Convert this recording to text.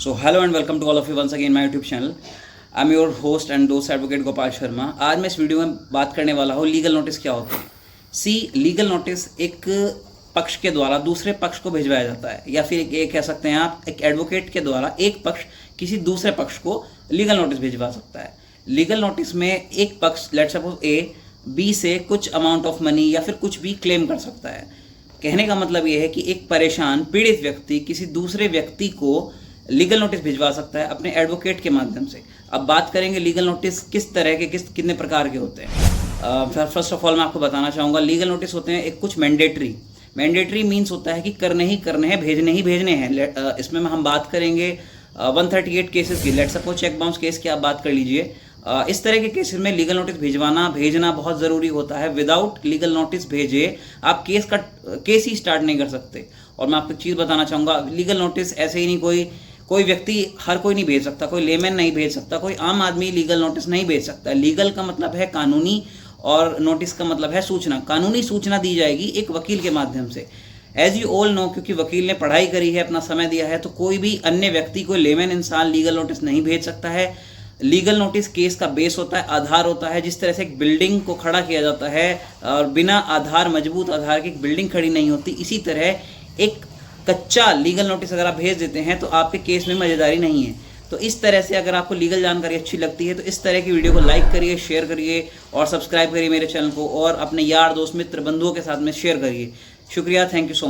So hello and welcome to all of you once again in my YouTube channel. I'm your host and दोस्त advocate Gopal Sharma. आज मैं इस video में बात करने वाला हूँ लीगल नोटिस क्या होते हैं। लीगल नोटिस एक पक्ष के द्वारा दूसरे पक्ष को भिजवाया जाता है, या फिर ये कह सकते हैं आप एक एडवोकेट के द्वारा एक पक्ष किसी दूसरे पक्ष को लीगल नोटिस भिजवा सकता है। लीगल नोटिस में एक पक्ष लेट्स सपोज ए बी से कुछ अमाउंट ऑफ मनी या फिर कुछ भी क्लेम कर सकता है। कहने का मतलब ये है कि एक परेशान पीड़ित व्यक्ति किसी दूसरे व्यक्ति को लीगल नोटिस भिजवा सकता है अपने एडवोकेट के माध्यम से। अब बात करेंगे लीगल नोटिस किस तरह के कितने प्रकार के होते हैं। फर्स्ट ऑफ ऑल मैं आपको बताना चाहूँगा लीगल नोटिस होते हैं एक कुछ मैंडेटरी मीन्स होता है कि करने ही करने हैं, भेजने ही भेजने हैं। इसमें हम बात करेंगे 138 केसेस की। Let's suppose cheque bounce case की आप बात कर लीजिए। इस तरह के केसेस में लीगल नोटिस भेजना बहुत ज़रूरी होता है। विदाउट लीगल नोटिस भेजे आप केस ही स्टार्ट नहीं कर सकते। और मैं आपको एक चीज़ बताना चाहूँगा, लीगल नोटिस ऐसे ही नहीं कोई व्यक्ति हर कोई नहीं भेज सकता, कोई लेमैन नहीं भेज सकता, कोई आम आदमी लीगल नोटिस नहीं भेज सकता। लीगल का मतलब है कानूनी और नोटिस का मतलब है सूचना। कानूनी सूचना दी जाएगी एक वकील के माध्यम से। एज यू ऑल नो, क्योंकि वकील ने पढ़ाई करी है, अपना समय दिया है, तो कोई भी अन्य व्यक्ति, कोई लेमैन इंसान लीगल नोटिस नहीं भेज सकता है। लीगल नोटिस केस का बेस होता है, आधार होता है। जिस तरह से एक बिल्डिंग को खड़ा किया जाता है और बिना आधार, मजबूत आधार की एक बिल्डिंग खड़ी नहीं होती, इसी तरह एक कच्चा लीगल नोटिस अगर आप भेज देते हैं तो आपके केस में मज़ेदारी नहीं है। तो इस तरह से अगर आपको लीगल जानकारी अच्छी लगती है तो इस तरह की वीडियो को लाइक करिए, शेयर करिए और सब्सक्राइब करिए मेरे चैनल को, और अपने यार दोस्त मित्र बंधुओं के साथ में शेयर करिए। शुक्रिया, थैंक यू सो मच।